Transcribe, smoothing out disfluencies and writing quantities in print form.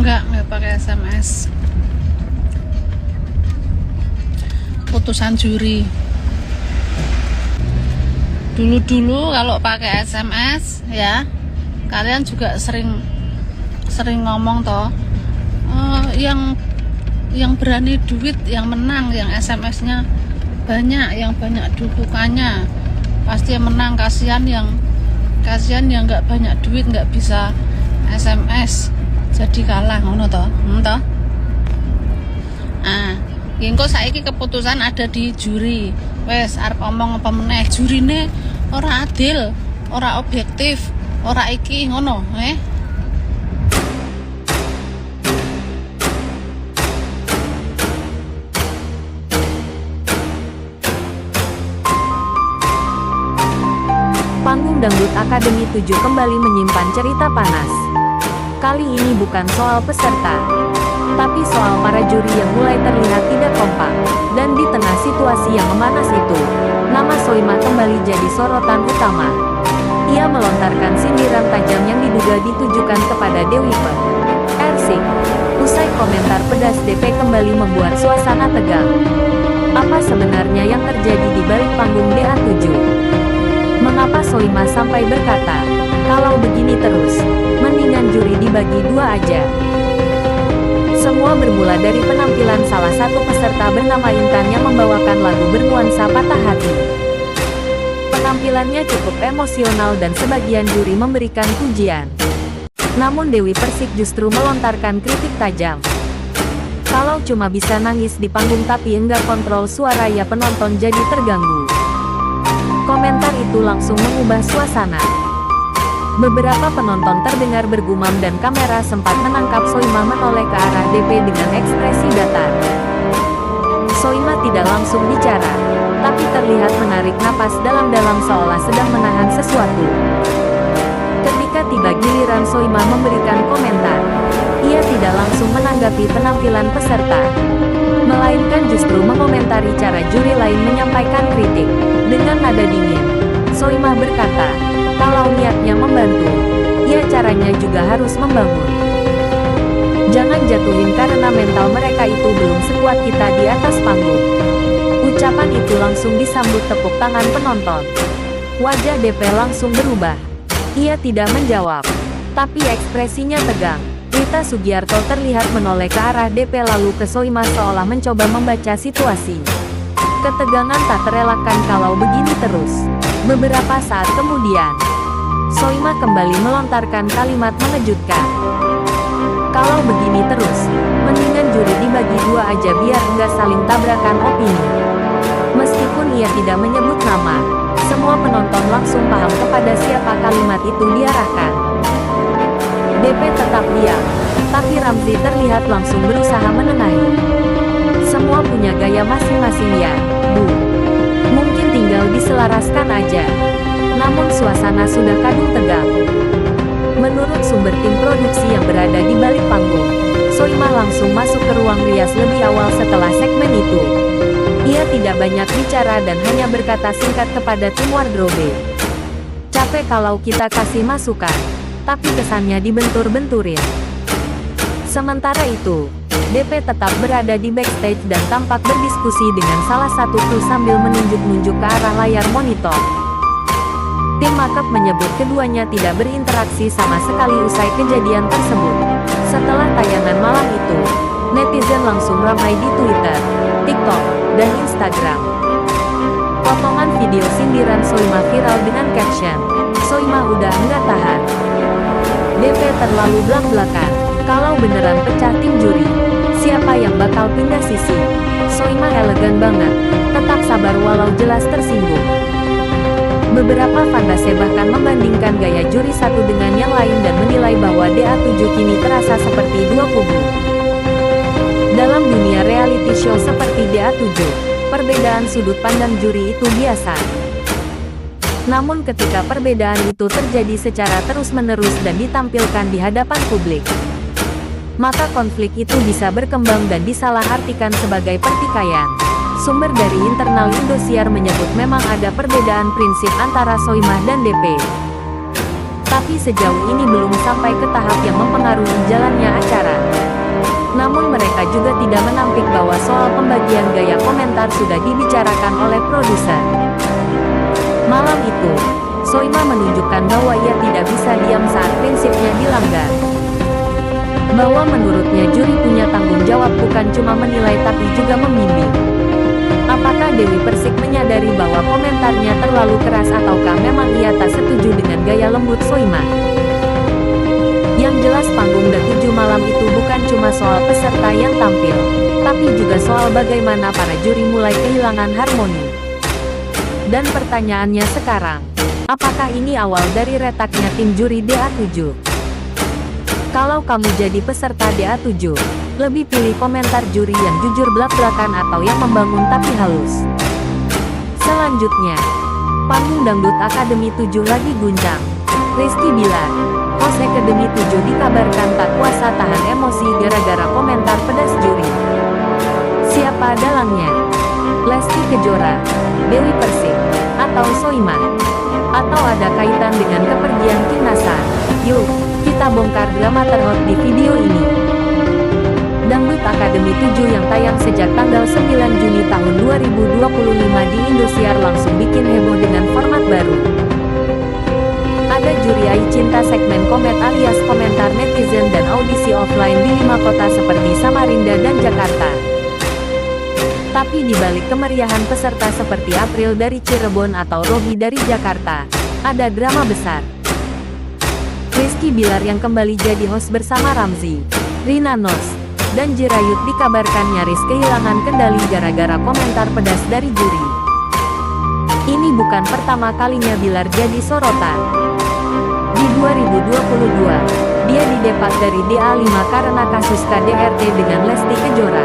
Enggak pakai SMS. Putusan juri. Dulu kalau pakai SMS ya, kalian juga sering ngomong toh, yang berani duit yang menang, yang SMS-nya banyak, yang banyak dudukannya pasti yang menang. Kasihan yang nggak banyak duit, nggak bisa SMS, jadi kalah, ngono toh. Engko saiki keputusan ada di juri. Wes arep omong apa meneh, jurine ora adil, ora objektif, ora iki ngono, Panggung Dangdut Akademi 7 kembali menyimpan cerita panas. Kali ini bukan soal peserta, tapi soal para juri yang mulai terlihat tidak kompak. Dan di tengah situasi yang memanas itu, nama Soimah kembali jadi sorotan utama. Ia melontarkan sindiran tajam yang diduga ditujukan kepada Dewi Persik. Usai komentar pedas DP kembali membuat suasana tegang. Apa sebenarnya yang terjadi di balik panggung DA7? Mengapa Soimah sampai berkata, kalau begini terus, mendingan juri dibagi dua aja? Semua bermula dari penampilan salah satu peserta bernama Intan yang membawakan lagu bernuansa patah hati. Penampilannya cukup emosional dan sebagian juri memberikan pujian. Namun Dewi Persik justru melontarkan kritik tajam. Kalau cuma bisa nangis di panggung tapi enggak kontrol suara ya penonton jadi terganggu. Komentar itu langsung mengubah suasana. Beberapa penonton terdengar bergumam dan kamera sempat menangkap Soimah menoleh ke arah DP dengan ekspresi datar. Soimah tidak langsung bicara, tapi terlihat menarik napas dalam-dalam seolah sedang menahan sesuatu. Ketika tiba giliran Soimah memberikan komentar, ia tidak langsung menanggapi penampilan peserta, melainkan justru mengomentari cara juri lain menyampaikan kritik. Dengan nada dingin, Soimah berkata, kalau niatnya membantu, ya caranya juga harus membangun. Jangan jatuhin karena mental mereka itu belum sekuat kita di atas panggung. Ucapan itu langsung disambut tepuk tangan penonton. Wajah DP langsung berubah. Ia tidak menjawab, tapi ekspresinya tegang. Rita Sugiarto terlihat menoleh ke arah DP lalu ke Soimah seolah mencoba membaca situasi. Ketegangan tak terelakkan kalau begini terus. Beberapa saat kemudian, Soimah kembali melontarkan kalimat mengejutkan. Kalau begini terus, mendingan juri dibagi dua aja biar nggak saling tabrakan opini. Meskipun ia tidak menyebut nama, semua penonton langsung paham kepada siapa kalimat itu diarahkan. DP tetap diam, tapi Ramzi terlihat langsung berusaha menengahi. Semua punya gaya masing-masing ya, Bu. Mungkin tinggal diselaraskan aja. Namun suasana sudah kadung tegang. Menurut sumber tim produksi yang berada di balik panggung, Soimah langsung masuk ke ruang rias lebih awal setelah segmen itu. Ia tidak banyak bicara dan hanya berkata singkat kepada tim wardrobe. Capek kalau kita kasih masukan, tapi kesannya dibentur-benturin. Sementara itu, DP tetap berada di backstage dan tampak berdiskusi dengan salah satu kru sambil menunjuk-nunjuk ke arah layar monitor. Tim makeup menyebut keduanya tidak berinteraksi sama sekali usai kejadian tersebut. Setelah tayangan malam itu, netizen langsung ramai di Twitter, TikTok, dan Instagram. Potongan video sindiran Soimah viral dengan caption, Soimah udah nggak tahan. DP terlalu blak-blakan. Kalau beneran pecah tim juri, siapa yang bakal pindah sisi? Soimah elegan banget, tetap sabar walau jelas tersinggung. Beberapa fanbase bahkan membandingkan gaya juri satu dengan yang lain dan menilai bahwa DA7 kini terasa seperti dua kubu. Dalam dunia reality show seperti DA7, perbedaan sudut pandang juri itu biasa. Namun ketika perbedaan itu terjadi secara terus-menerus dan ditampilkan di hadapan publik, maka konflik itu bisa berkembang dan disalahartikan sebagai pertikaian. Sumber dari internal Indosiar menyebut memang ada perbedaan prinsip antara Soimah dan DP. Tapi sejauh ini belum sampai ke tahap yang mempengaruhi jalannya acara. Namun mereka juga tidak menampik bahwa soal pembagian gaya komentar sudah dibicarakan oleh produser. Malam itu, Soima menunjukkan bahwa ia tidak bisa diam saat prinsipnya dilanggar. Bahwa menurutnya juri punya tanggung jawab bukan cuma menilai tapi juga membimbing. Apakah Dewi Persik menyadari bahwa komentarnya terlalu keras ataukah memang ia tak setuju dengan gaya lembut Soima? Yang jelas panggung The 7 malam itu bukan cuma soal peserta yang tampil, tapi juga soal bagaimana para juri mulai kehilangan harmoni. Dan pertanyaannya sekarang, apakah ini awal dari retaknya tim juri DA7? Kalau kamu jadi peserta DA7, lebih pilih komentar juri yang jujur belak-belakan atau yang membangun tapi halus? Selanjutnya, panggung Dangdut Akademi 7 lagi guncang. Rizky Bilar, host Akademi 7 dikabarkan tak kuasa tahan emosi gara-gara komentar pedas juri. Siapa dalangnya? Lesti Kejora, Dewi Persik, atau Soima? Atau ada kaitan dengan kepergian Kim Nasar? Yuk, kita bongkar drama terhot di video ini. Dangdut Akademi 7 yang tayang sejak tanggal 9 Juni tahun 2025 di Indosiar langsung bikin heboh dengan format baru. Ada juri AI Cinta segmen komet alias komentar netizen dan audisi offline di 5 kota seperti Samarinda dan Jakarta. Tapi di balik kemeriahan peserta seperti April dari Cirebon atau Robi dari Jakarta, ada drama besar. Rizky Bilar yang kembali jadi host bersama Ramzi, Rina Nose, dan Jirayut dikabarkan nyaris kehilangan kendali gara-gara komentar pedas dari juri. Ini bukan pertama kalinya Bilar jadi sorotan. Di 2022, dia didepak dari DA5 karena kasus KDRT dengan Lesti Kejora.